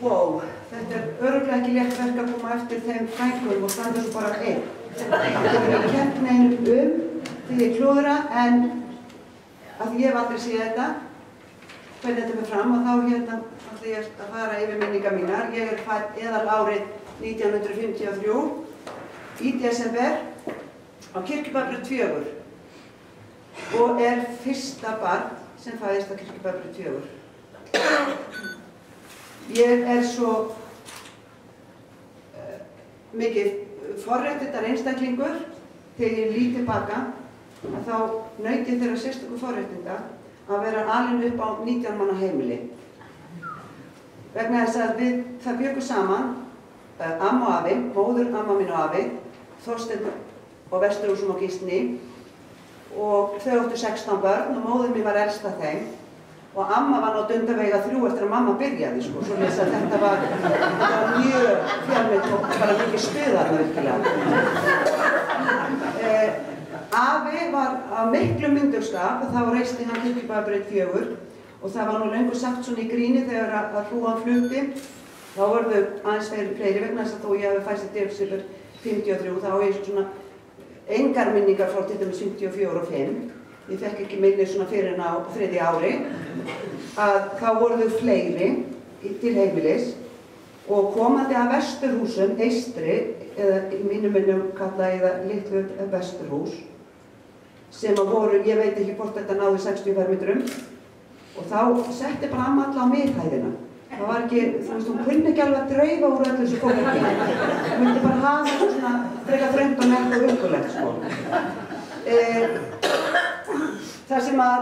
Wow, þetta örugglega ekki létt verk að koma eftir þeim fængum og standa svo bara einn. Þetta er ekki kennt neinum því ég klúðra, en að því ég hef aldrei séð þetta, hvernig þetta fer fram, og þá ætla ég að fara yfir minningar mínar. Ég fædd árið 1953 í desember á Kirkjubæbraut 4 og fyrsta barn sem fæðist á Kirkjubæbraut 4. Ég svo mikið forréttindar einstaklingur þegar ég lít tilbaka að þá naut ég þeirra sérstöku forréttinda að vera alin upp á 19 manna heimili. Vegna þess að það bjuggu saman amma og afi, móður, amma mín og afi, Þorsteinn og Vesturhúsum og Gísni, og þau áttu 16 börn og móður mín var elst af þeim. Og amma var nátt undavega 3 eftir að mamma byrjaði, sko, svo að þetta var mjög fjölmynd og bara mikið stuðarna virkilega. Afi var á miklu myndurskap og þá reisti hann Kirkjubæbraut 4 og það var nú löngu sagt svona í gríni þegar að hrúan flugdi. Þá voru aðeins fleiri vegna þess að þó ég hafi fæst í desember 53, þá ég svona engar minningar frá til dæmis 54 og 5. Ég fekk ekki minni svona fyrir en á 3. ári, að þá voru þau fleiri til heimilis og komandi af Vesturhúsum, eystri, eða í mínum minnum kallaði ég það litlu Vesturhús, sem að voru, ég veit ekki hvort þetta náði 60 fermetrum, og þá setti bara amma alla á miðhæðina. Það var ekki, þú veist, hún kunni ekki alveg að dreifa úr öllu þessu fólki. Hún myndi bara hafa svona frekar þröngt og nett og huggulegt, sko. Það sem að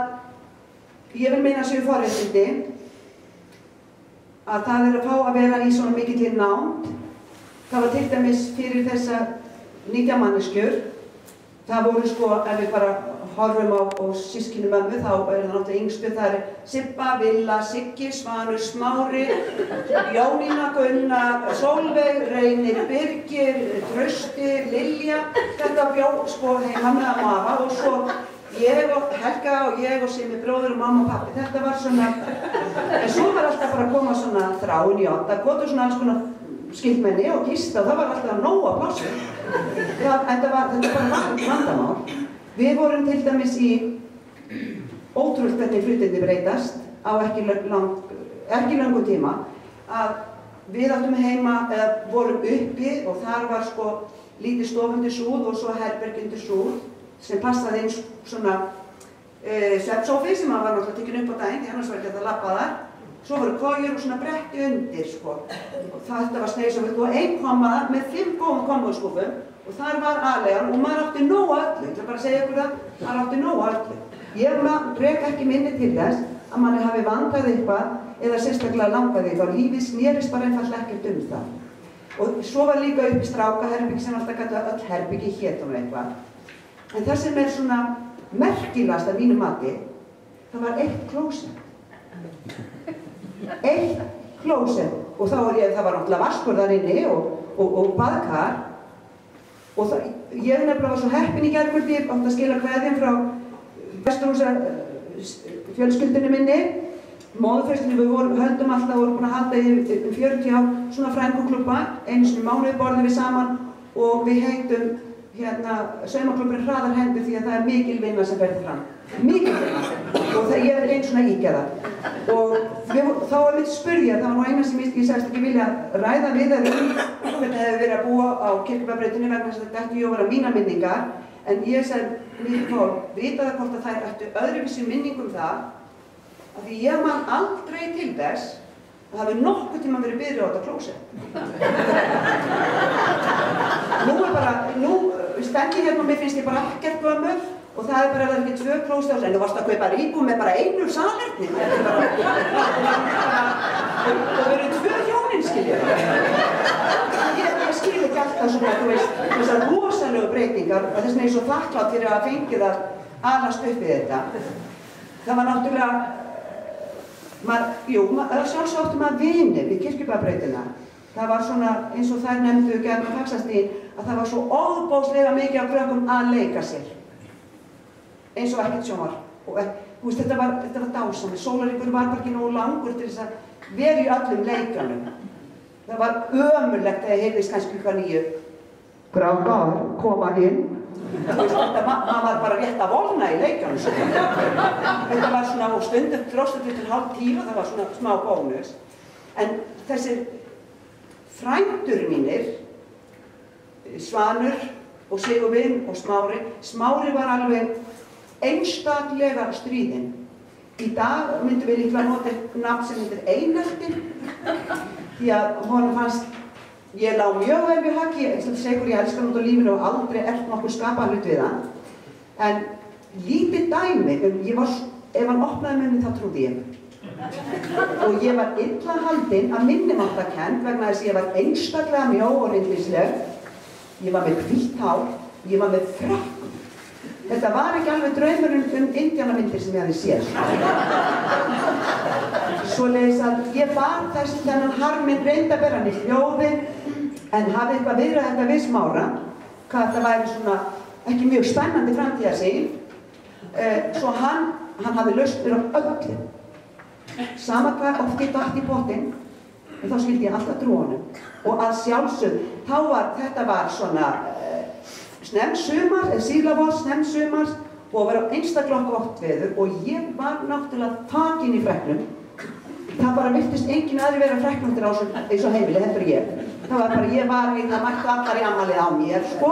ég vil meina séu forréttindi að það að fá að vera í svona mikilli nánd. Það var til dæmis fyrir þessa 19 manneskjur. Það voru sko, ef við bara horfum á systkini mömmu, þá það náttúrulega yngstu. Það Sibba, Villa, Siggi, Svanur, Smári, Jónína, Gunna, Sólveig, Reynir, Birgir, Trausti, Lilja. Þetta bjó sko heima með að mafa og svo ég og Helga og ég og Simi bróður og mamma og pappi. Þetta var svona, en svo var alltaf bara að koma svona Þráin í 8, gotur svona alls konar skildmenni og gista og það var alltaf nóg að plássu. Þetta var bara vandamál. Við vorum til dæmis í ótrúlega hvernig hlutirnir breytast á ekki löngu tíma að við áttum heima, eða vorum uppi og þar var sko lítið stofundir súð og svo herbergjendur súð sem passaði eins svona svefnsófi sem var náttúrulega tekinn upp á daginn, því annars var ekki hægt að labba þar. Svo voru kojur og svona bretti undir, sko. Og þetta var sneiðsófi og ein kommada með 5 góðum kommóðskúfum og þar var aðlegan og maður átti nóg að öllu. Ég ætla bara að segja ykkur það, maður átti nóg að öllu. Ég rek ekki minni til þess að manni hafi vandað eitthvað eða sérstaklega langað eitthvað. Lífið snerist bara einfaldlega ekkert það. Og svo var líka upp í strákaherbyggi sem alltaf gæti öll herbyggi hétum eitthvað. En það sem svona merkilegast að mínu mati, það var 1 klósett. 1 klósett. Og þá það var náttúrulega vaskur þar inni og baðkar. Og ég nefnilega var svo heppin í gærkvöldi, ég átti að skila kveðjum frá Vesturhúsa fjölskyldunni minni. Móðurfeistunni við höldum alltaf, vorum búin að halda í 40 ár svona frænguklúbba, einu sinni mánuði borðum við saman og við heitum saumaklúbburinn Hraðar hendur því að það mikil vinna sem verður fram. Mikil vinna. Og ég einn svona ígæða. Og þá var við spurja, það var nú eina sem ég sagðist ekki vilja ræða við hvernig hefur verið að búa á Kirkjubæbrautinni vegna þess að þetta ættu jú að vera mínar minningar. En ég sagði, við fólk, vitaði hvort að þær ættu öðruvísi minningum það að því ég man aldrei til þess að það hefur nokkuð tíma verið biðrið á þetta klósett. Nú stend ég hérna og mér finnst ég bara ekkert gömul og það bara að það ekki 2 klósett en þú varst að kaupa íbúð með bara 1 salerni. Og verið 2 hjónin, skiljið. Ég skil ekki alltaf svona, þú veist, þessar rosalegu breytingar og þess vegna er ég svo þakklátt fyrir að fengið að alast upp við þetta. Það var náttúrulega, sjálfsög áttu maður vinir við Kirkjubæbrautina. Það var svona, eins og þær nefndu gegnum Faxastíðin, að það var svo ofboðslega mikið af krökkum að leika sér. Eins og ekkert sjónvarp. Og þú veist, þetta var dásamlegt. Sólarhringur var bara ekki nógu langur til þess að vera í öllum leikanum. Það var ömurlegt þegar ég heyrðist kannski klukkan 9. Gráðgar, koma inn. Maður var bara rétt að volna í leikjanum. Þetta var svona, og stundum dróst þetta til 9:30 og það var svona smá bónus. En þessir frændur mínir, Svanur og Sigurvin og Smári var alveg einstaklega stríðinn. Í dag myndum við líklega nota nafn sem heitir Einelti, því að honum fannst, ég lá mjög vel við haki, ég elska hann út á lífinu og aldrei nokkur skapað hlut við hann. En lítið dæmi, ef hann opnaði munni þá trúði ég. Og ég var illa haldin að minnimáttakennd vegna þess að ég var einstaklega mjó og rindlisleg. Ég var með hvítt hár, ég var með frakk. Þetta var ekki alveg draumurinn indíánamyndir sem ég hafði séð. Svoleiðis að ég bar þennan harminn reyndi að bera hann í hljóði, en hafði eitthvað viðrað þetta við Smára, hvað þetta væri svona ekki mjög spennandi framtíðarsýn. Svo hann hafði lausnir á öllu. Sama hvað oft ég datt í pottinn, en þá skildi ég alltaf trú honum. Og að sjálfsögðu, þetta var svona snemmsumar, síðlavors, snemmsumars og var á einstaklega gott veður og ég var náttúrulega takin í freknum. Það bara virtist enginn aðri vera freknundir á eins og heimili, heldur ég. Það var bara, ég var einn að mættu allar í ammalið á mér, sko.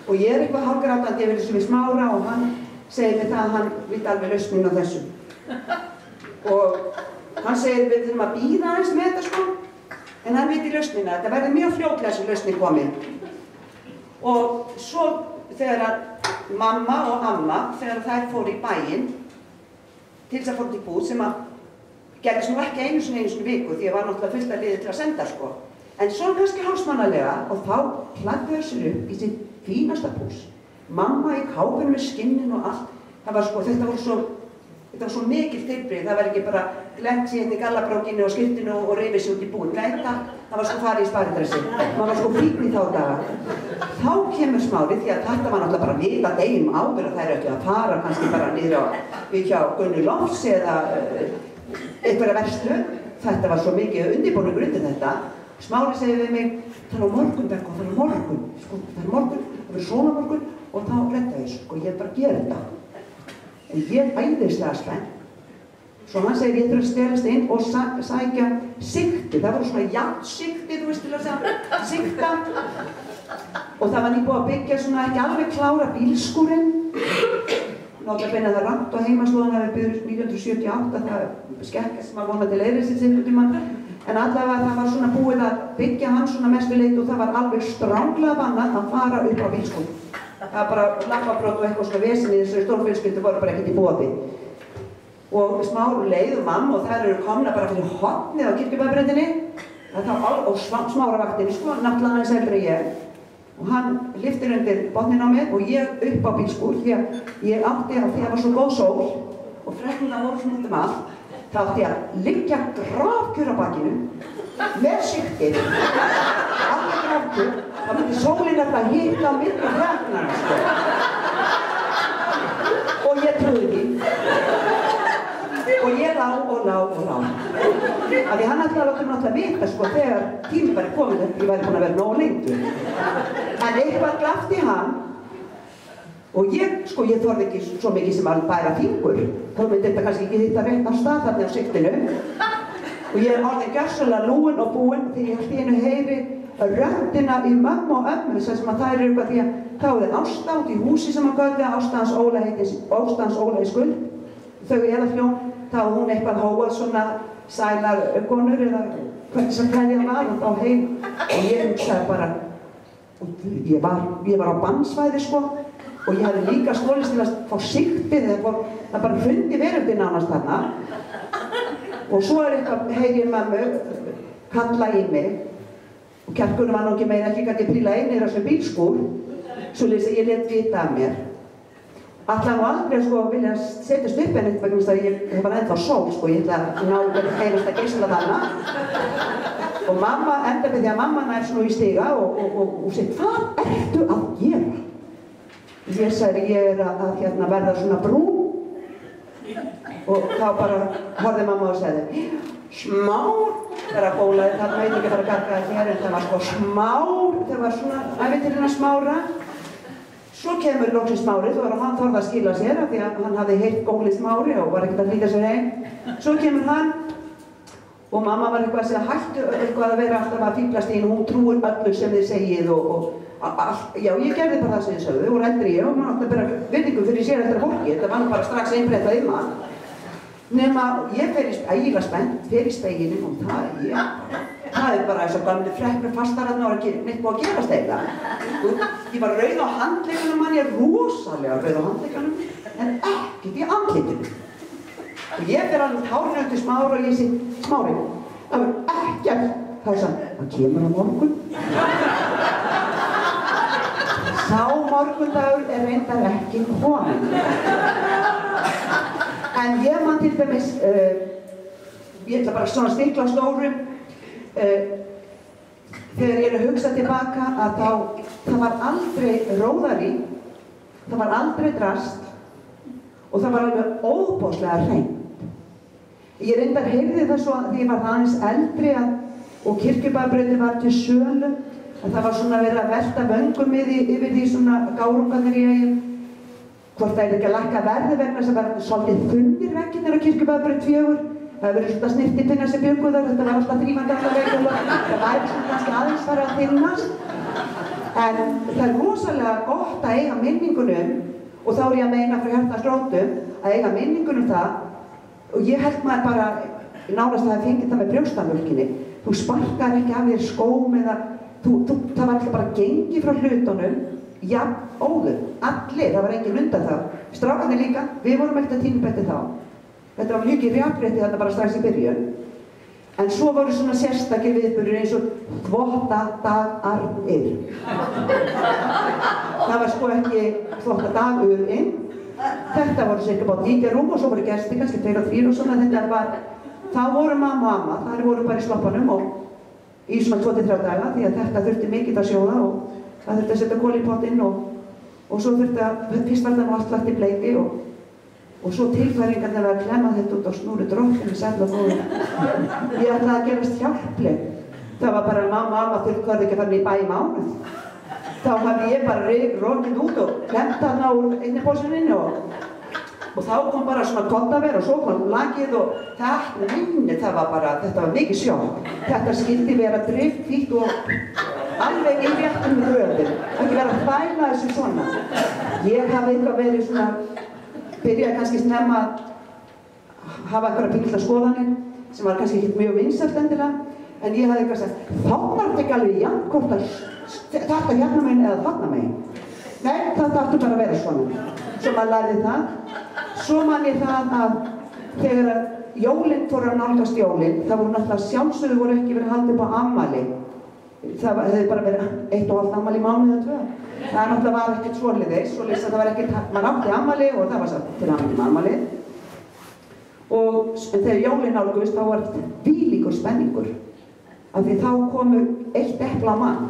Og ég eitthvað hálfgrátandi yfir þessu við Smára og hann segir mér það að hann viti alveg lausnin á þessu. Og hann segir við þurfum að bíða aðeins með þetta, sko. En hann viti lausnina, þetta verði mjög fljótlega sem lausnin komin. Og svo þegar mamma og amma, þegar þær fóru í bæinn til þess að fóru til búð sem að gerðist nú ekki einu sinni viku því að var náttúrulega fullt af liði til að senda sko. En svo kannski hálfsmannalega og þá klæddu þau sér upp í sitt fínasta pús. Mamma í kápunum með skinnin og allt. Það var sko, þetta var svo mikil tilbrigði, það var ekki bara glemt sér hérna í gallabrókinu og skyrtinu og rifið sér út í búin. Nei, það var sko farið í sparidressi. Maður var sko fínn í þá daga. Þá kemur Smári, því að þetta var náttúrulega bara vita deginum áður að þær ættu að fara kannski bara niður hjá Gunnu Lofs eða einhverja verslu. Þetta var svo mikið undirbúningur undir þetta. Smári segir við mig, það er á morgun, Bergo, það er á morgun. Sko, það er morgun, það verður svona morgun og þá redda ég sko, ég bara gera þetta. En ég er æðislega spennt. Svo hann segir ég þurfa að stelast inn og sækja sigti. Það voru svona jafnsigti, þú veist til að segja, sigta. Og það var nýbúið að byggja svona ekki alveg klára bílskúrinn. Notabene það rangt á heimaslóðan hafi byggður 1978, það skekkast sem að vona til Eiríksins einhvern tímann. En allavega það var svona búið að byggja hann svona mestu leit og það var alveg stránglega bannað að fara upp á bílskúr. Það var bara lappabrót og eitthvað svona vesinni þessari stórfjölskyldu voru bara ekkert í boði. Og Smári leið og mamma og þær eru komna bara fyrir hornið á Kirkjubæjarbrautinni og Smáravaktinni sko, náttúrulega aðeins eldri en ég. Og hann lyftir undir botninn á mér og ég upp á bílskúr því að ég átti að því að það var svo góð sól og freknuna voru svona út allt. Þá átti ég að liggja grafkjur á bakinu með sigtið, alveg grafkjur. Það myndi sólinn alltaf hita á milli freknana sko. Og ég trúði því. Og ég lá. Af því hann ætlaði að láta vita sko þegar tími væri komið þegar ég væri búin að vera nógu lengur. En eitthvað glafti hann og ég þorði ekki svo mikið sem að bæra fingur. Þá myndi þetta kannski ekki hitta rétt á stað þarna á sigtinu. Og ég orðin gjörsamlega lúin og búin þegar ég allt í einu heyri röddina í mömmu og ömmu sem að þær eru eitthvað því að þá er Ásta út í húsi sem að göldi Ásta hans Óla í Skuld. Þau eða hljón, þá hún eitthvað hóað svona sælar konur eða hvernig sem klæðið var og þá heim og ég hugsaði bara ég var á bannsvæði sko og ég hafði líka stólist til að fá sigtið það bara hrundi veröldin nánast þarna og svo eitthvað heyri ég mömmu kalla í mig og kjarkunum var nú ekki meira ekki gæti príla einir á þessum bílskúr svo lýs að ég let vita af mér. Alltaf nú aldrei sko vilja setjast upp en eitthvað vegna þess að það var ennþá sól sko, ég ætla að ná einasta geisla þarna. Og mamma, enda með því að mamma nær svona í stiga og segi, hvað ertu að gera? Ég sagði, ég er að verða svona brún. Og þá bara horfði mamma og sagði, Smár, vera að bóla þarna veit ekki að fara að garga það hér en það var sko smár, það var svona ævintýrinn að Smára. Svo kemur loksins Smári, þá var hann þorði að skila sér af því að hann hafði heyrt gólið Smári og var ekkert að flýta sér heim. Svo kemur hann og mamma var eitthvað að segja hættu eitthvað að vera alltaf að fíflast í hún trúir öllu sem þið segið já, ég gerði bara það sem þið sögðu og eldri ég og maður átti að bera virðingu fyrir sér eftir fólki, þetta var nú bara strax einbrettað í mann. Nema ég fer ægilega spennt, fer í spegilinn og það bara eins og gamli freknur fastararna og ekki neitt búið að gerast eiginlega. Ég var rauð á handleggunum mann, ég rosalega rauð á handleggunum en ekkert í andlitinu. Og ég fer alveg tárinu til Smára og ég segi, Smári, það var ekkert. Það sann, það kemur á morgun. Sá morgundagur reyndar ekki komin. En ég man til dæmis, ég ætla bara svona stikla á stóru, þegar ég að hugsa tilbaka að það var aldrei róðari, það var aldrei drast og það var alveg óbóðslega hreint. Ég reyndar heyrði það svo því ég var aðeins eldri og Kirkjubæjarbrautin var til sölu að það var svona verið að velta vöngum yfir því svona gárungarnir í Eyjum. Hvort það ekki að lækka verði vegna þess að það var svolítið þunnir veggirnir á Kirkjubæjarbraut 4. Það hefur verið svona snirtipinnar sem bjuggu þar, þetta var alltaf þrífandi alla veginn og það væri svona kannski aðeins farið að þynnast. En það er rosalega gott að eiga minningunum og þá er ég að meina frá hjartans rótum að eiga minningunum það og ég held maður bara nánast að það fengið það með brjóstamjólkinni. Þú sparkar ekki af þér skóm eða það var alltaf bara gengið frá hlutunum jafn óður, allir, það var engin undan það. Strákarnir líka, við vorum ekkert að tínubetti þá. Þetta var mjög réttrétti þarna bara strax í byrjun. En svo voru svona sérstakir viðburðir eins og þvottadagarnir. Það var sko ekki þvottadagurinn. Þetta voru cirka bát 90 rúm og svo voru gestir, kannski 2 og 3 og svona. Þetta var, þá voru mamma og amma, þær voru bara í sloppanum og í svona 2-3 daga því að þetta þurfti mikið að sjóða og það þurfti að setja kol í pottinn og svo þurfti að, fyrst var það nú allt lagt í bleiki og svo tilfæringarnir að klemma þetta út á snúru drottinu sæll og góður. Ég ætlaði að gerast hjálpleg. Það var bara mamma þurfti ekki að fara í bæ í mánuð. Þá hafði ég bara rokið út og klemt þarna úr einni pósuninni og þá kom bara svona kottaver og svo kom lagið og þetta var mikið sjokk. Þetta skildi vera driftfítt og alveg í réttum röðum, ekki vera að þvæla þessu svona. Ég hafði eitthvað verið svona, byrjaði kannski snemma að hafa eitthvað bíla skoðanir sem var kannski ekki mjög vinsælt endilega, en ég hafði eitthvað sagt, þá var þetta ekki alveg jafn hvort að þetta hérna meginn eða þarna meginn. Nei, það þarftu bara að vera svona. Svo maður lærði það. Svo man ég það að þegar jólin fóru að nálgast jólin, það voru náttúrulega sjálfsögðu voru ekki verið haldið upp á afmæli. Það hefði bara verið 1,5 afmæli í mánuði eða 2. Það náttúrulega var ekkert svoleiðis að það var ekkert, maður átti afmæli og það var satt til afmæli með afmæli. En þegar jólin nálgust þá var þvílíkur spenningur. Af því þá komu 1 epli á mann.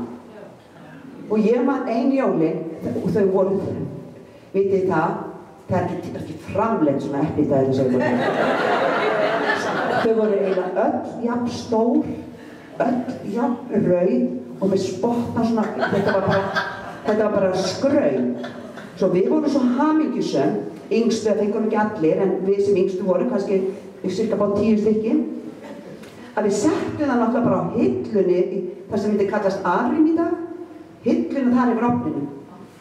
Og ég man ein jólin og þau voru, vitið það er ekki framleitt svona epli í dag þess að þau voru eiginlega öll jafn stór, öll jafn rauð og með spotta svona, þetta var bara skraut. Svo við vorum svo hamingjusöm, yngstu það fengum ekki allir, en við sem yngstu vorum kannski cirka bát 10 stykki, að við settum það náttúrulega bara á hillunni, það sem myndi kallast arinn í dag, hillunni þar yfir ofninu.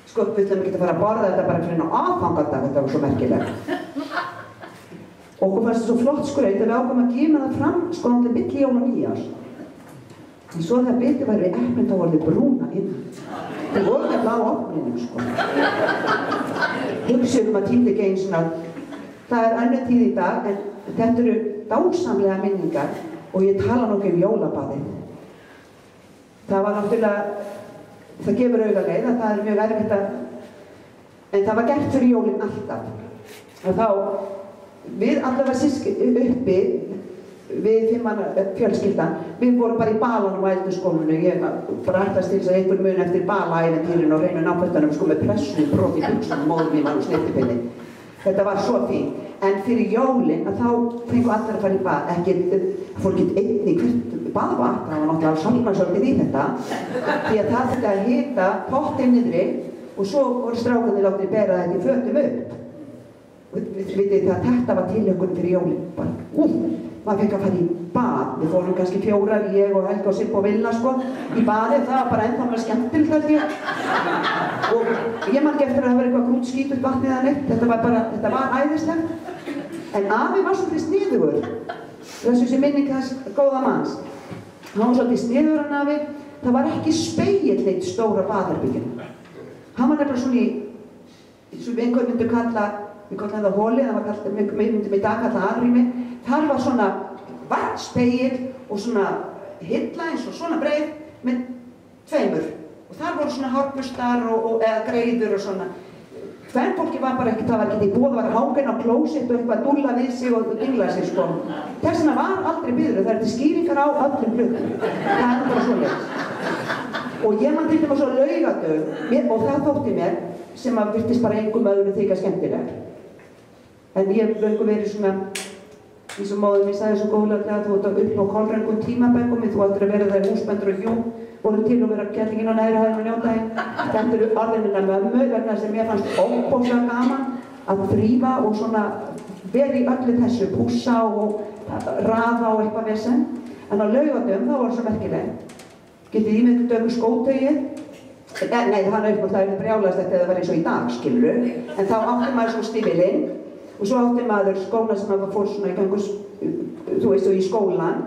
Sko, við ætlum ekki að fara að borða þetta bara fyrir á aðfangadag, þetta var svo merkilegt. Og okkur fannst þetta svo flott skraut að við ákvæmum að gíma það fram, sko, náttúrulega milli jól og nýjárs. En svo þegar bitið væri við eplin, þá voru þið brúna innan. Þið voru ekki að blá ofninu, sko. Hugsaðum að tímdi ekki eins og það er önnur tíð í dag, en þetta eru dásamlega minningar og ég tala nokkuð um jólabaðið. Það var náttúrulega, það gefur augaleið að það er mjög erfitt að, en það var gert fyrir jólin alltaf. Og þá, við allavega uppi, við 5 manna fjölskyldan, við vorum bara í balanum á eldurskólinu. Ég bara ætlast til þess að einhver mun eftir balaæventýrinu og reynu nápöttanum sko með pressu, brot í buxunum, móður mín var nú snirtipinni. Þetta var svo fínt. En fyrir jólin að þá fengu allir að fara í bað, ekki, fór ekki einnig baðvatn, það var náttúrulega saltmarsölkið í þetta, því að það þurfti að hita pottinn niðri og svo voru strákarnir látnir bera þetta í fötum upp. Vitið það, þetta var tilhlökkun fyrir jólin, bara maður fekk að fara í bað, við fórum kannski 4, ég og Helga og Sibba og Villa sko, í baðið, það var bara ennþá mjög skemmtilegt held ég. Og ég man ekki eftir að það var eitthvað grútskítut vatnið eða neitt, þetta var æðislegt. En afi var svolítið sniðugur, þessu sem minning þess góða manns. Hann var svolítið sniðugur hann afi, það var ekki spegill neitt stóra baðherberginu. Hann var nefnilega svona svo við einhvern myndum kalla, við kallaðum það holi, það var kallað, við myndum í dag kalla aðrými. Þar var svona vatnspegill og svona hilla eins og svona breið með 2. Og þar voru svona hárburstar eða greiður og svona. Kvenfólki var bara ekki, það var ekki í búið, það var hánginn á klósett og eitthvað dúlla við sig og dingla sig sko. Þess vegna var aldrei biður, það er til skýringar á öllum hlutum. Það er bara svoleiðis. Og ég man til dæmis á Laugardögum og það þótti mér sem að virtist bara engum öðrum þykja skemmtileg. En ég hef löngu verið svona, eins og móðir mér sagði svo góðlega að þú ert upp á kolröngum tímabækum, þú áttir að vera þær húsbændur og hjú, voru til að vera kettinginn á neðri hæðinni og njótaðinn. Þetta eru orðinina mömmu vegna sem ég fannst óbóðslega gaman að þrífa og svona vera í öllu þessu, pússa og raða og eitthvað vesen. En á Laugardögum þá var það svo merkilegt. Getið ímyndið dögu skótaugið? Nei, hann auðvitað brjálast þetta eða var eins og í dag, skilur. En þá átti maður svo stífilinn og svo átti maður skóna sem maður fór svona í gangus, þú veist, og í skólan.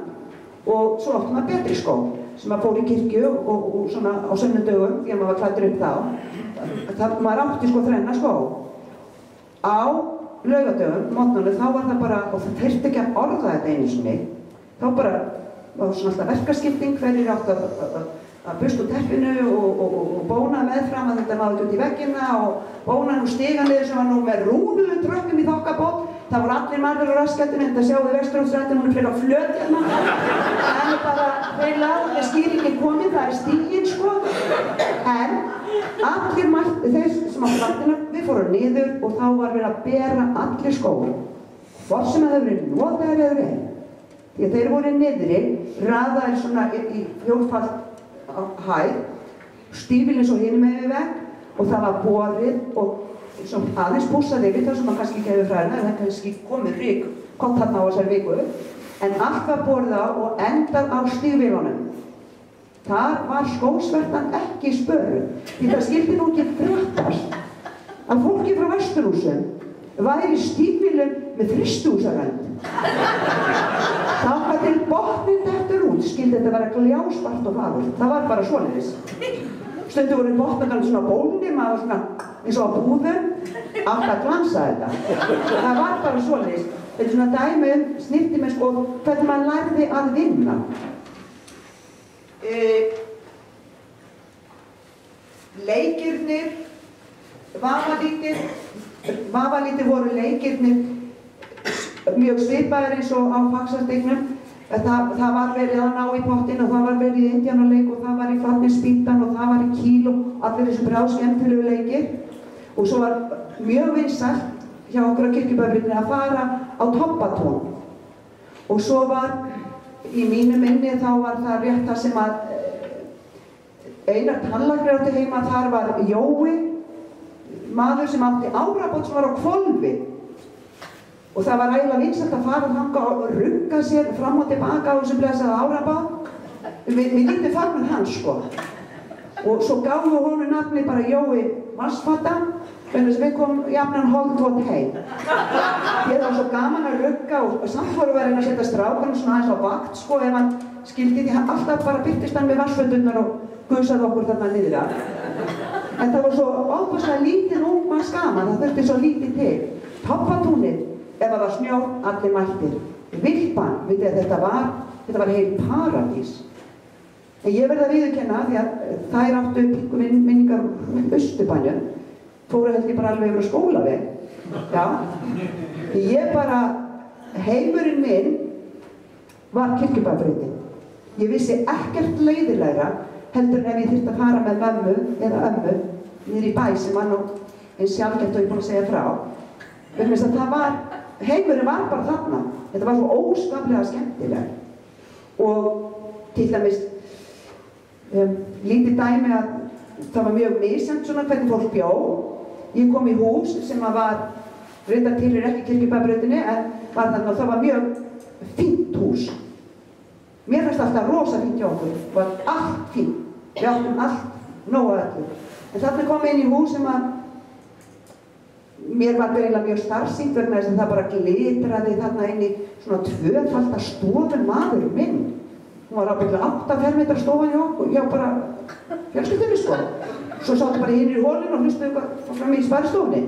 Og svo átti maður betri skó sem maður fór í kirkju og svona á sunnudögum því að maður var klæddur upp þá. Maður átti sko 3 skó. Á Laugardögum, morgnanum, þá var það bara, og það þurfti ekki að orða þetta einu sinni, þá bara var svona alltaf verkaskipting, hverjir átt að busta úr teppinu og bóna meðfram að þetta náði út í veggina og bóna nú stiga niður sem var nú með rúnuðum trökkum í þokkabót. Það voru allir margir á raskættinu, en það sjáðu Vesturlandsrættin, hún er fyrir á flöt hérna. Það er bara hreinlega, skýringin komin, það er stíginn sko. En allir mættu, þeir sem áttu vaktina, við fórum niður og þá var verið að bera allir skór. Hvort sem það hefur verið notaðir eða verið. Því að þeir voru niðri, raðaðir svona í fjórfalt hæð, stífilinn svo hinum með við vegg og það var borið og aðeins pússaði yfir það sem maður kannski ekki hefur fræðina, það kannski komið rík kott þarna á þessari viku, en allt var borið á og endað á stígvélunum. Þar var skósvertan ekki í spöru, því það skildi nú ekki fréttast að fólki frá Vesturhúsum væri stígvélum með þristihúsarönd. Þangað til botninn dettur út skildi þetta vera gljáspart og fagurt. Það var bara svoleiðis. Stundum voru botnarnar svona bólni, maður svona eins og á búðum, átt að glansa þetta. Það var bara svoleiðis. Þetta er svona dæmi snirti með sko hvernig maður lærði að vinna. Leikirnir, vafalítið voru leikirnir mjög svipaðir eins og á faxasteiknum. Það var verið að ná í pottinn og það var verið í indjánaleik og það var í flatningsspýtan og það var í kíl og allir þessu bráðskemmtilegu leikir. Og svo var mjög vinsælt hjá okkur á kirkjubæfrinni að fara á Toppatún. Og svo var í mínu minni þá var það rétt það sem að Einar tannlæknir átti heima, þar var Jói, maður sem átti árabát sem var á hvolfi. Og það var ægilega vinsælt að fara þangað og rugga sér fram og tilbaka á þessu blessaða árabát. Við lítið farmur hans sko. Og svo gáðu honum nafni bara Jói Vassfata, vegna sem við komum jafnan holdvot heim. Ég var svo gaman að rugga og samt voru að reyna að setja strákanum svona aðeins á vakt sko ef hann skildi því alltaf bara birtist hann með vassföturnar og gusaði okkur þarna niðra. En það var svo ofboðslega lítið ungmanns gaman, það þurfti svo lítið til. Toppatúnið, ef það var snjór, allir mættir. Vilpan, vitið að þetta var heil paradís. En ég verð að viðurkenna því að þær áttu minningar Austurbænum, fóru held ég bara alveg yfir á skólaveg. Já. Ég bara, heimurinn minn var Kirkjubæjarbrautin. Ég vissi ekkert leiðilegra heldur en ef ég þyrfti að fara með mömmu eða ömmu niður í bæ sem var nú eins sjálfgeft og ég búin að segja frá. Vegna þess að það var, heimurinn var bara þarna. Þetta var svo óskaplega skemmtileg. Og til dæmis lítið dæmi að það var mjög misjafnt svona hvernig fólk bjó. Ég kom í hús sem var reyndar tilheyrir ekki Kirkjubæjarbrautinni en var þarna og það var mjög fínt hús. Mér fannst alltaf rosa fínt hjá okkur, var allt fínt. Við áttum allt nóg að öllu. En þarna kom ég inn í hús sem að mér var eiginlega mjög starfsýnt vegna þess að það bara glitraði þarna inn í svona tvöfalda stofu maður minn. Hún var ábyggilega 8 fermetra stofan hjá okkur, já bara fjölskyldunni sko. Svo sáttu bara hinir í hólinn og hlustuðu eitthvað fram í sparistofunni.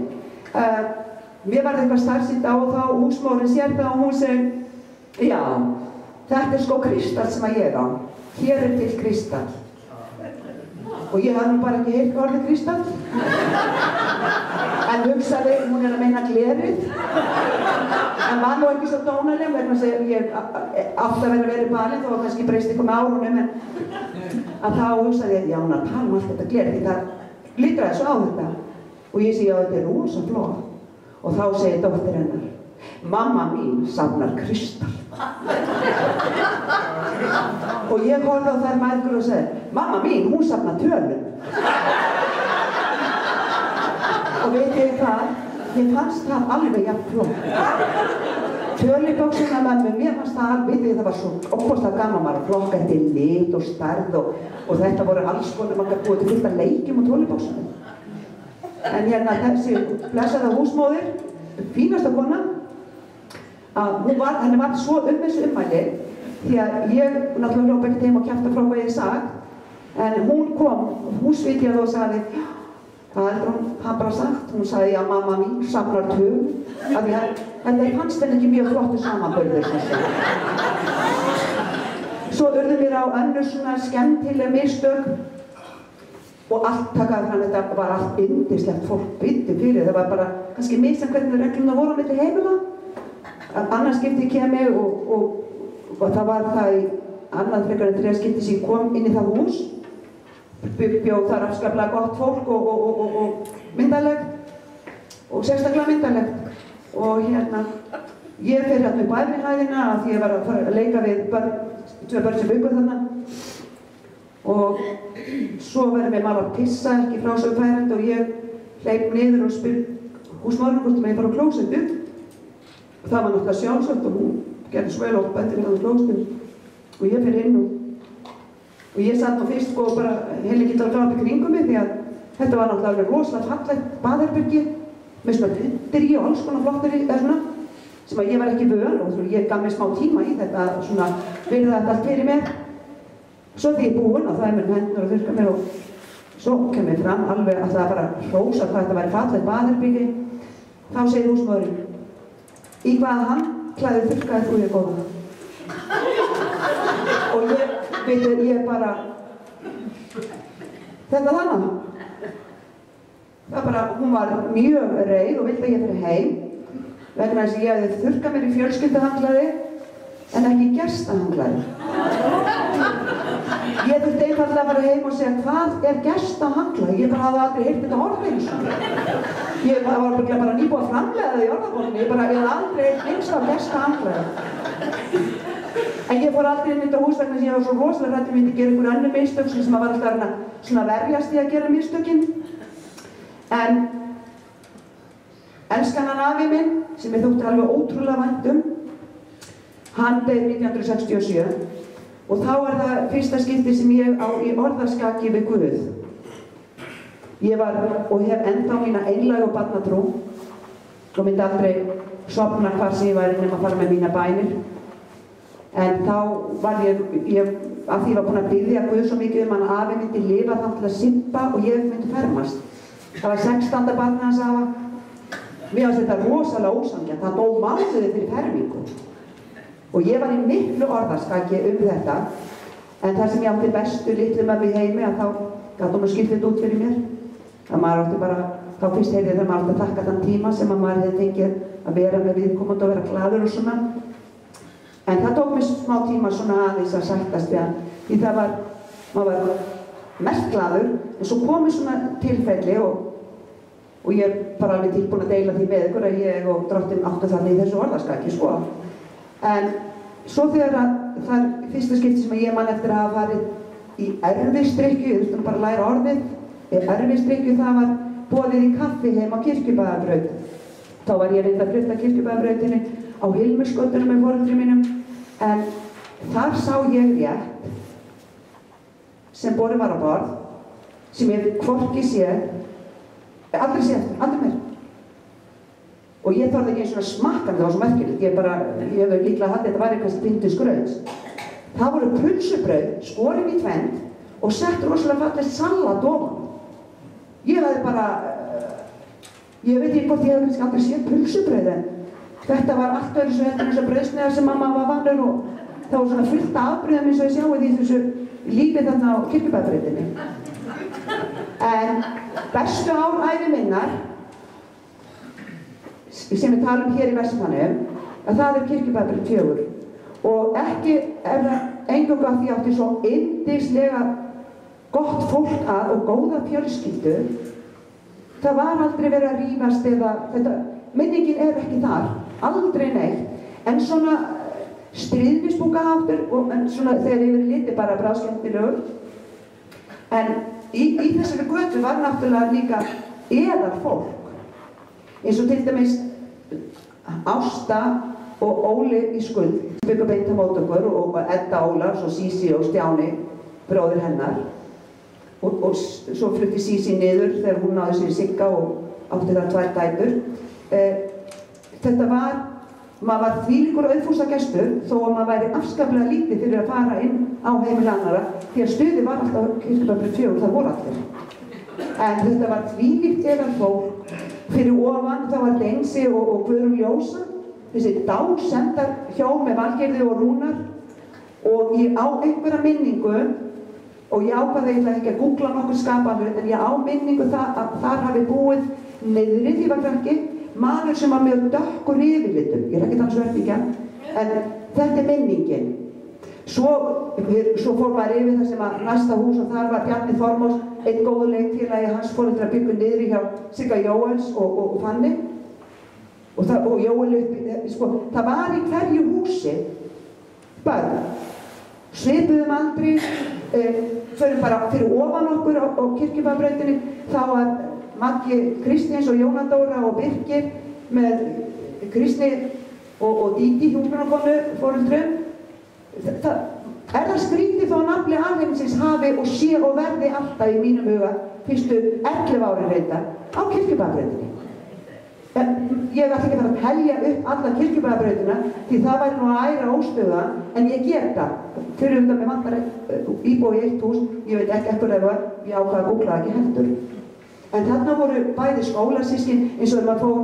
Mér var eitthvað starfsýnt á og þá húsmóðurinn sér það og hún segir, já, þetta sko kristall sem að ég á. Hér til kristall. Og ég hafði nú bara ekki heyrt orðið kristall. En hugsaði, hún að meina glerið. En var nú ekki svo dónaleg, vegna þess að ég átti að vera balinn, þó að kannski breyst eitthvað með árunum, en að þá hugsaði ég, já, hún að tala allt þetta glerið, því það glitraði svo á þetta. Og ég segi, já, þetta rosa flott. Og þá segir dóttir hennar, mamma mín safnar kristall. Og ég horfði á þær mæðgur og segi, mamma mín, hún safnar tölum. Og veit ég hvað, mér fannst það alveg jafn flott. Tölubóksina mömmu, mér fannst það alveg, það var svo óbúslega gaman maður að flokka eftir lit og stærð og þetta voru alls konar, maður búið til fullt af leikjum og tölubóksina. En hérna þessi blessaða húsmóðir, fínasta kona, að henni var svo þessu ummæli því að ég náttúrulega hljóp ekkert heim og kjafta frá hvað ég sagt, en hún kom, húsvitjað og sagði, hvað heldur hann bara sagt? Hún sagði, já, mamma mín safnar tölum, af því að þetta fannst henni ekki mjög flottu samanburður sem sé. Svo urðu mér á önnur svona skemmtileg mistök og allt takaði fram, þetta var allt yndislegt fólk bytti fyrir, það var bara kannski misjafnt hvernig reglurnar voru á milli heimila. Annað skipti kemi og það var það í annað frekar en 3 skipti sem kom inn í það hús. Bjó þar afskaplega gott fólk og myndalegt og sérstaklega myndalegt. Og hérna, ég fer hérna upp á efri hæðina af því ég var að fara að leika við 2 börn sem byggu þarna. Og svo verður mér maður að pissa ekki frá svo færandi og ég hleyp niður og spyr húsmóðurinn hvort ég fara á klósettu. Það var náttúrulega sjálfsagt og hún gerði svo vel oppa eftir hérna á klósettu og ég fer inn og ég satt nú fyrst sko bara heilíkitt að glápa í kringum mig því að þetta var náttúrulega alveg rosalega fallegt baðherbergi með svona hundir í og alls konar flottir í eða svona sem að ég var ekki vön og ég gaf mér smá tíma í þetta svona virða þetta allt fyrir mér. Svo því ég búinn og það mér hendur og þurrka mér og svo kem ég fram alveg alltaf að bara hrósa hvað þetta væri fallegt baðherbergi. Þá segir húsmóðurinn, í hvaða handklæði þurrkaði þú þig góða? Og ég bara, þetta þannig. Það bara, hún var mjög reið og vildi að ég fyrir heim vegna þess að ég hefði þurrkað mér í fjölskylduhandklæði en ekki gestahandklæði. Ég þurfti einfaldlega að fara heim og segja hvað gestahandklæði? Ég bara hafði aldrei heyrt þetta orð eins og ég var bara nýbúið að framleiða það í orðabókinni, ég hafði aldrei heyrt eins á gestahandklæði. En ég fór aldrei inn í þetta hús vegna þess að ég var svo rosalega hrædd að myndi gera einhver önnur mistök sem að var alltaf svona verjast í að gera mistökin. En elskanan afi minn, sem ég þótti alveg ótrúlega vænt hann deyr 1967 og þá það fyrsta skipti sem ég á í orðaskaki við Guð. Ég var og hef ennþá mína einlægu barnatrú og myndi aldrei sofna hvar sem ég væri nema að fara með mína bænir. En þá var ég af því ég var búin að biðja Guð svo mikið að afi myndi lifa þá til að sippa og ég myndi fermast. Það var 16. barnið hans afa. Mér fannst þetta rosalega ósanngjarnt, það dó mánuði fyrir fermingu. Og ég var í miklu orðaskaki þetta, en það sem ég átti bestu litlu mömmu í heimi að þá gat hún skipt þetta út fyrir mér. Að maður átti bara, þá fyrst heyrði þegar maður átti að þakka þann tíma sem að maður hefði fengið að vera með viðkomandi og vera glaður og svona. En það tók mér smá tíma svona aðeins að sættast við hann, því það var, maður var mest glaður, en svo komið svona tilfelli og ég er bara alveg tilbúin að deila því með ykkur að ég og drottinn áttu þannig í þessu orðaskaki, sko. En svo þegar það er fyrsta skipti sem ég man eftir að hafa farið í erfisdrykkju, ég þurfti bara að læra orðið, erfisdrykkju, það var boðið í kaffi heim á Kirkjubæjarbraut. Þá var ég reyndar flutt að Kirkjubæjarbrautinni á Hilmursgötunum með foreldrum mínum, en þar sá ég rétt sem borið var á borð, sem ég hvorki séð, aldrei séð, aldrei meir. Og ég þorði ekki eins og smakka, það var svo merkilegt, ég hefði líklega haldið að þetta væri kannski pyndu skrauts. Það voru pulsubrauð, skorin í tvennt og sett rosalega fallegt salat ofan. Ég hafði bara, ég veit ekki hvort ég hefði kannski aldrei séð pulsubrauð, en þetta var allt öðru svo heldur þessar brauðsneiðar sem mamma var vanur og það var svona fullt af afbrigðum eins og ég sjáið í þessu lífi þarna á Kirkjubæjarbrautinni. En bestu ár ævi minnar, sem við talum hér í Vestmannaeyjum, að það er Kirkjubæjarbraut 4 og ekki er það eingöngu að því átti svo yndislega gott fólk að og góða fjölskyldu. Það var aldrei verið að rífast eða þetta, minningin er ekki þar, aldrei neitt, en svona stríðnisbúkaháttur og svona þegar ég verið litið bara bráðskemmtilegur. En í þessari götu var náttúrulega líka eðar fólk, eins og til dæmis Ásta og Óli í Skuld, sem byggur beint á móti okkur, og Edda Ólafs og Sísi og Stjáni, bróðir hennar. Og svo flutti Sísi niður þegar hún náði sér í Sigga og átti þar 2 dætur. Þetta var, maður var þvílíkur auðfúsagestur þó að maður væri afskaplega lítið fyrir að fara inn á heimili annarra, því að stuðið var alltaf Kirkjubæjarbraut 4, það voru allir. En þetta var þvílíkt eðar fólk. Fyrir ofan þá var Dengsi og Guðrún Ljósa, þessi dásemdar hjón með Valgerði og Rúnar, og ég á einhverja minningu, og ég ákvað ég ætla ekki að googla nokkur skapanur, en ég á minningu það að þar hafi búið niðri því var krakki, maður sem var mjög dökkur yfirlitum, ég er ekki þannig sverfingja, en þetta er minningin. Svo fór maður yfir það sem að næsta hús og þar var Bjarni Þormós, einn góður leikfélagi hans foreldrar byggu niðri hjá Sigga Jóels og Fanni. Og Jóel sko, það var í hverju húsi börn. Svipuðum aldri, förum bara fyrir ofan okkur á Kirkjubæjarbrautinni, þá var Maggi Kristins og Jóna Dóra og Birgir með Kristni og Díti hjúkrunarkonu foreldrum. Er það skrítið þó að nafli alheimsins hafi og sé og verði alltaf í mínum huga fyrstu 11 árin reynda á Kirkjubæjarbrautinni. Ég ætla ekki að fara að telja upp alla Kirkjubæjarbrautina því það væri nú að æra óstöða, en ég ger það. Fyrir með vantar íbúi í 1 hús, ég veit ekki ekkur ef ég ákvað að googla ekki heldur. En þarna voru bæði skólasyskin eins og maður fór,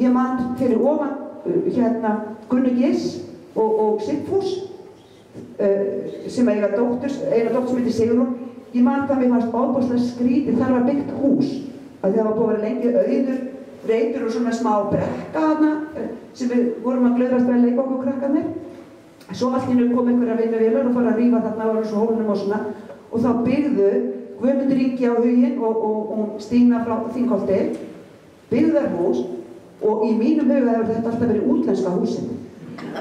ég man fyrir ofan Gunnu Giss og Sigfús sem eiga dóttur, eina dóttur sem heitir Sigrún. Ég man það mér fannst ofboðslega skrítið, þar var byggt hús að það var búið að vera lengi auður, reitur og svona smá brekka þarna sem við vorum að glöðrast við að leika okkur krakkarnir. Svo allt í einu kom einhverja vinnuvélar og fara að rífa þarna og svo hólnum og svona, og þá byggðu Guðmundur Ingi á Huginn og Stína frá Þingholti byggðar hús, og í mínum huga hefur þetta alltaf verið útlenska húsið.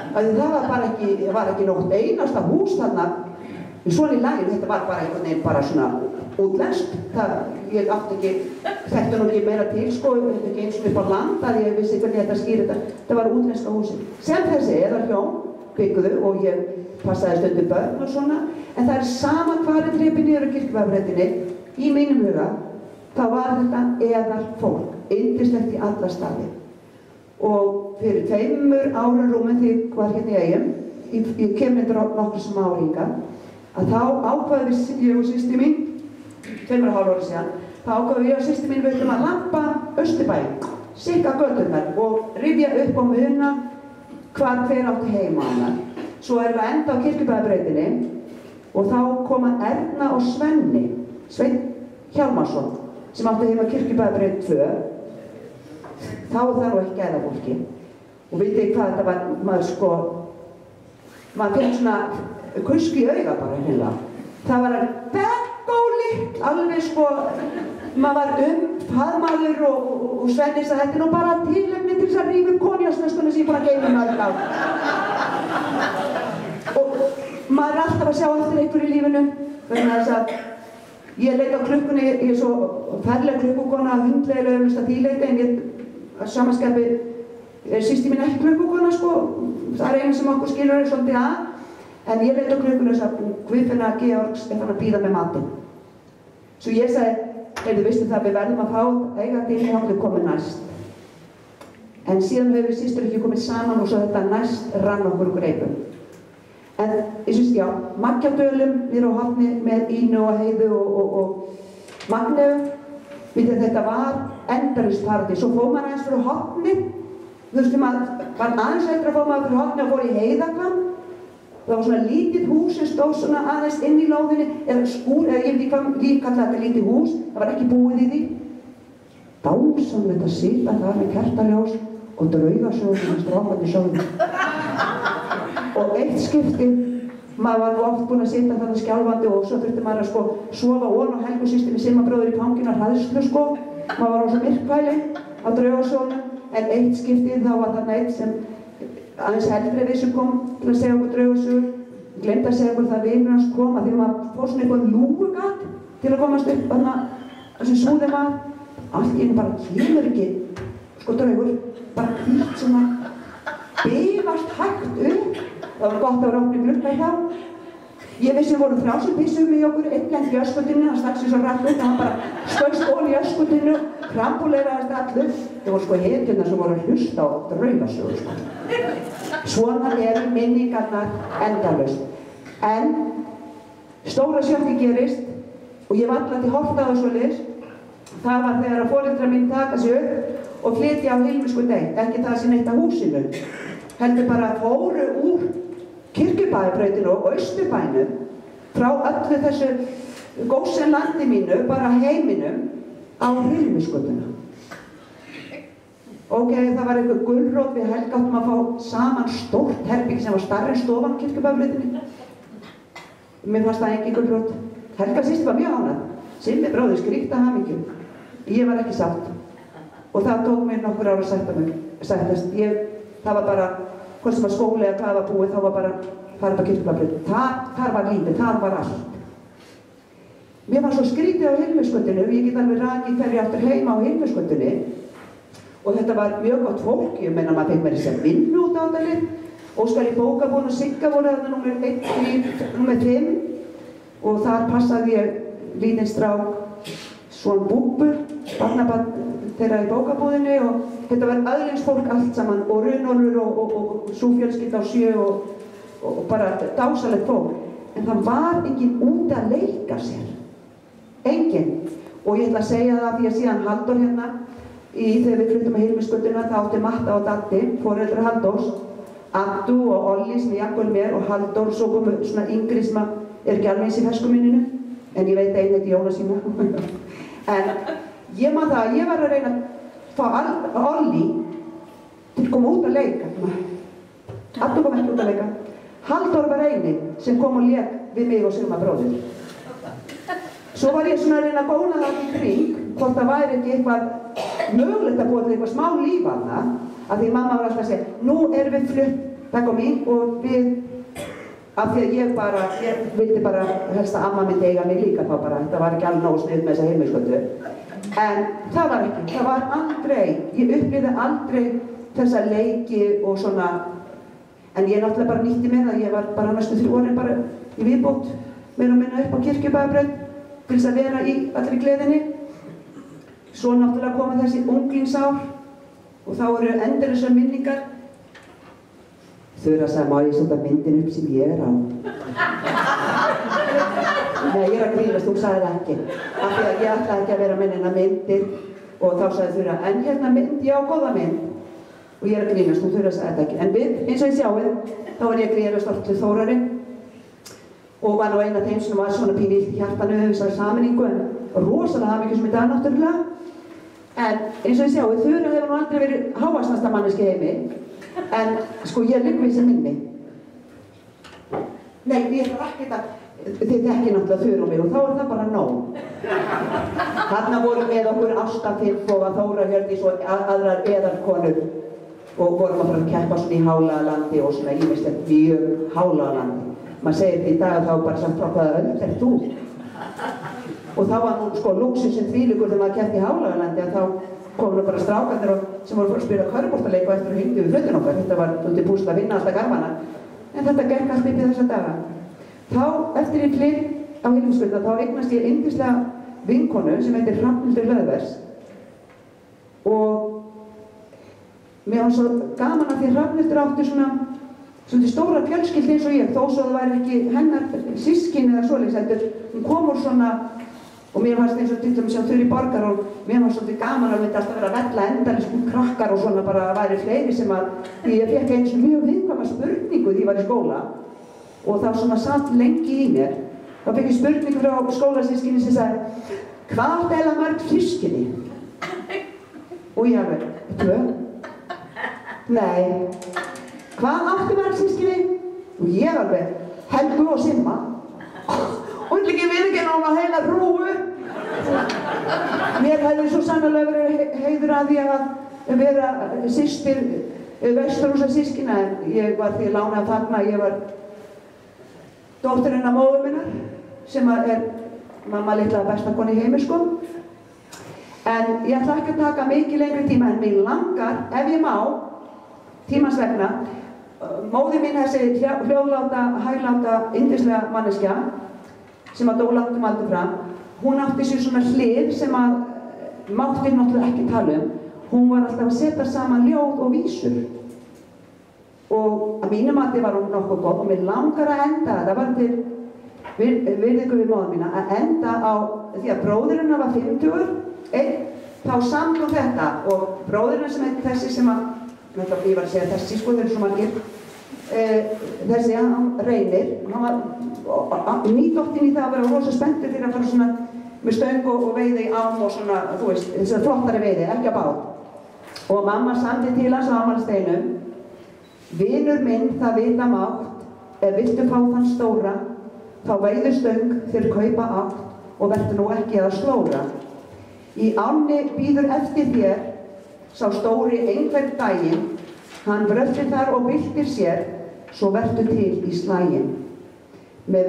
Það var ekki nótt einasta hús þarna svona í laginu, þetta var bara einhvern veginn bara svona útlenskt. Ég átti ekki, þetta nú ekki meira til sko, ekki eins og upp á land að ég vissi hvernig þetta skýri þetta var útlenska húsið. Sem þessi eða hjón byggðu og ég passaði stundum börn og svona, en það er sama hvar er drepið niður á Kirkjubæjarbrautinni, í mínum huga, þá var þetta eðar fólk, yndislegt í alla staði. Og fyrir 2 árum rúmum því ég var hérna í Eyjum, ég kem reyndar á nokkru sem áringa, að þá ákvaði ég og systir mín, 2,5 ára síðan, þá ákvaði ég og systir mín við að labba Austurbæinn, sikka göturnar og rifja upp á muna hver átti heima hennar. Svo erum við enda á Kirkjubæjarbrautinni og þá koma Erna og Svenni, Sveinn Hjálmarsson, sem átti heima Kirkjubæjarbraut 2. Þá var það nú ekki gæðafólki. Og vitið hvað þetta var, maður fekk svona kusku í auga bara hérna. Það var bególitt, alveg sko, maður var faðmaður og Svenni sagði þetta er nú bara tilefni til þess að rífa upp konjaksflöskuna sem ég bara geymir mörg á. maður alltaf að sjá eftir einhverju í lífinu, vegna þess að ég leit á klukkunni, ég svo ferleg klukkukona, hundleiðilega auðvitað að því leita, en ég að samanskapi sísti mín ekki klukkukona, sko, það eina sem okkur skilur svolítið að, en ég leit á klukkunni og sagði, Guðfinna Georgs fann að bíða með matinn. Svo ég sagði, heyrðu, vistu það, við verðum að fá eigandi inn í háttu komið næst. En síðan höfum við systur ekki komið saman og svo þetta næst rann okkur greipum. En ég syns, já, Maggjadölum niður á Hafni með Ínu og Heiðu og Magneu, þetta var endalaust paradís. Svo fór maður aðeins fyrir Hafni, þú veist, maður var aðeins eftir að fór maður fyrir Hafni og fór í Heiðakvam. Það var svona lítið hús sem stóð svona aðeins inn í lóðinni, eða skúr, eða ég veit ekki hvað líka kalla þetta lítið hús, það var ekki búið í því. Dásamlegt að sitja þar með kertaljós og draugasögur með strákandi sjónum. Og eitt skipti, maður var nú oft búinn að sitja þarna skjálfandi og svo þurfti maður að sko sofa ofan á Helgu systur með Simma-bróður í fanginu að hræðslu sko. Maður var á svo myrkvæli á draugasögunum, en eitt skipti þá var þarna eitt sem aðeins eldri við sem kom til að segja okkur draugasögur. Ég glemdi að segja okkur það vinur hans kom að því maður fór svona eitthvað lúgugat til að komast upp þarna sem súði maður. Allt í einu bara kemur ekki, sko draugur, bara hvít sem að bifast hægt upp. Það var gott að vera opni glugga í þá. Ég vissi við vorum frjálsum pissum í okkur, einn lendi í öskutinu, hann stakk sér svo rætt upp, hann bara stöð skól í öskutinu, krampúleiraðist allur. Það voru sko hetjurnar sem voru að hlusta á draugasögur sko. Svona eru minningarnar endalaust. En stóra sjokki gerist og ég var alltaf til horft á það svoleiðis. Það var þegar að foreldrar mín taka sig upp og flytja á Hilmisgötu 1, ekki það sem eitt af húsinu. Heldur bara að fóru úr Kirkjubæjarbrautinu og Austurbænum frá öllu þessu gósenlandi mínu, bara heiminum, á Hilmisgötuna. Ok, það var einhver gulrót við Helga áttum að fá saman stórt herbyggi sem var stærri en stofan á Kirkjubæjarbrautinu. Mér fannst það ekki gulrót. Helga systir var mjög ánægð. Simmi bróðir skríkti að hamingju. Ég var ekki sátt. Og það tók mér nokkur ár að sættast. Það var bara, hvort sem var skóli eða hvað var búið, þá var bara farið á Kirkjubæjarbraut. Þar var lífið, þar var allt. Mér var svo skrítið á Hilmisgötunni, ég get alveg rakið hverju áttur heima á Hilmisgötunni. Og þetta var mjög gott fólk, ég meina maður fekk mér þess að vinna út á þetta. Óskar í bókabúinu og Sigga voru þarna númer 1, 3, númer 5. Og þar passaði ég lítinn strák, svona búbur, barnabarn þeirra í bókabúðinni og þetta var aðlingsfólk allt saman og Runólfur og súfjölskylda á 7 og bara dásalegt fólk. En það var enginn út að leika sér. Enginn. Og ég ætla að segja það því að síðan Halldór hérna, þegar við fluttum að Hilmisgötuna, þá átti Matta og Datti, foreldrar Halldórs, Addu og Olli sem ég jakkuð mér og Halldór svo komu svona yngri sem er ekki alveg eins í ferskuminninu, en ég veit einn heiti Jónasína. En ég man það að ég var að reyna að fá Olli til að koma út að leika. Addu kom ekki út að leika. Halldór var eini sem kom og lék við mig og Sigma bróðir. Svo var ég svona að reyna að góna það í kring, hvort það væri ekki eitthvað mögulegt að búa til eitthvað smá líf þarna, af því mamma var alltaf að segja, nú erum við flutt, takk á mín, og við, af því að ég vildi bara helst að amma myndi eiga mig líka þá bara, þetta var ekki alveg nógu sniðugt með þessa Hilmisgötu. En það var ekki, það var aldrei, ég upplifði aldrei þessa leiki og svona, en ég náttúrulega bara nýtti mér það, ég var bara næstu 3 árin bara í viðbót, meira og minna upp á Kirkjubæjarbraut, til þess að vera í allri gleðinni. Svo náttúrulega koma þessi unglingsár og þá eru endalausar minningar. Þura sagði, má ég setja myndin upp sem ég er á? Nei, ég er að grínast, þú sagði það ekki. Af því að ég ætlaði ekki að vera með neina myndir og þá sagði Þura, en hérna mynd, já, góða mynd. Og ég er að grínast, og Þura sagði þetta ekki. En við, eins og ég sjáum, þá var ég gríðarlega stolt til Þórari og var nú eina af þeim sem var svona pínu í hjartanu við þessari sameiningu, en rosalega hamingjusöm sem í dag náttúrulega. En eins og ég sjáu, Þura hefur nú aldrei verið hávaxnasta manneski heimi, en sko ég ligg við sem minni. Nei, ég ætla ekki að, þið þekki náttúrulega Þura og mig og þá er það bara nóg. Þarna voru með okkur Ásta Finnboga, Þóra Hjördís og aðrar eðalkonur og vorum að fara að keppa svona í Hálagalandi og svona ímislegt mjög Hálagalandi. maður segir í dag þá bara samt frá hvaða öld er þú? Og þá var nú sko lúxusinn þvílíkur þegar maður keppti í Hálaugalandi að þá komu nú bara strákarnir sem voru að spila körfuboltaleik og eftir að hengja við fötin okkar. Þetta var út í púsl að vinna alltaf garfana. En þetta gekk allt upp í þessa daga. Þá, eftir ég flyr á Hilmsgötu, þá eignast ég yndislega vinkonu sem heitir Hrafnhildur Hlöðvers. Og mér var svo gaman að því Hrafnhildur átti svona stóra fjölskyldu eins og ég, þó svo það væri ekki hennar systkini eða svoleiðis heldur. Hún kom úr svona, og mér fannst eins og til dæmis hjá Þurí Borgar og mér var svolítið gaman að myndi alltaf vera að vella endalaust krakkar og svona bara að væri fleiri sem að, því ég fékk eins og mjög viðkvæma spurningu því ég var í skóla og það svona satt lengi í mér. Þá fékk ég spurningu frá skólasystkini sem sagði, hvað áttu eiginlega mörg systkini? Og ég alveg, 2? Nei. Hvað áttu mörg systkini? Og ég alveg, Helgu og Simma. Og vil ekki viðurkenna hún á heila hrúgu. Mér hefði svo sannarlega verið heiður að því að vera systir Vesturhúsasystkina en ég var því lána að þarna ég var dótturinn af móður minnar sem er mamma litla besta kona í heimi sko. En ég ætla ekki að taka mikið lengri tíma en mig langar, ef ég má, tímans vegna, móðir mín þessi hljóðláta, hægláta, yndislega manneskja sem að dó langt aldur fram, hún átti sér svona hlið sem að mátti náttúrulega ekki tala Hún var alltaf að setja saman ljóð og vísur. Og að mínu mati var hún nokkuð góð og mér langar að enda, það var til virðingu við móður mína, að enda á því að bróðir hennar var 50, þá samt hún þetta og bróðir hennar sem heit þessi sem að, ég var að segja þessi sko, þeir eru svo margir, þessi, hann Reynir, hann var nýdottinn í það að vera rosa spenntur fyrir að fara svona með stöng og veiði í ám og svona, þú veist, þess að flottari veiði, ekki að bát. Og mamma samdi til hans á afmælisdeginum, vinur minn það vita mátt, ef viltu fá þann stóra, þá veiðu stöng þér kaupa átt og verður nú ekki að slóra. Í ánni bíður eftir þér, sá stóri einhvern daginn, hann bröltir þar og byltir sér, svo verður til í slaginn. Með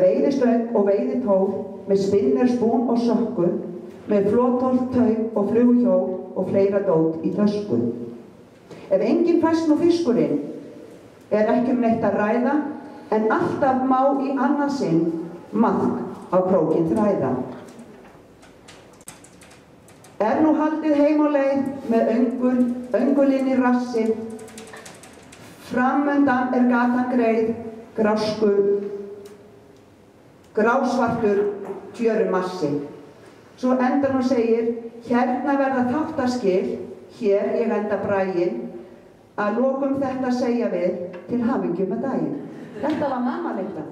veiðistöng og veiðitól, með spinner, spún og sökku, með flotól, taug og fluguhjól og fleira dót í tösku. Ef enginn fæst nú fiskurinn, er ekki neitt að ræða, en alltaf má í annað sinn maðk á krókinn þræða. Er nú haldið heim á leið með öngulinn í rassið, framundan er gatan greið, grásvartur tjörumassi. Svo endar hún segir, hérna verða þáttaskil, hér ég enda braginn, að lokum þetta segja við til hamingju með daginn. Þetta var mamma litla.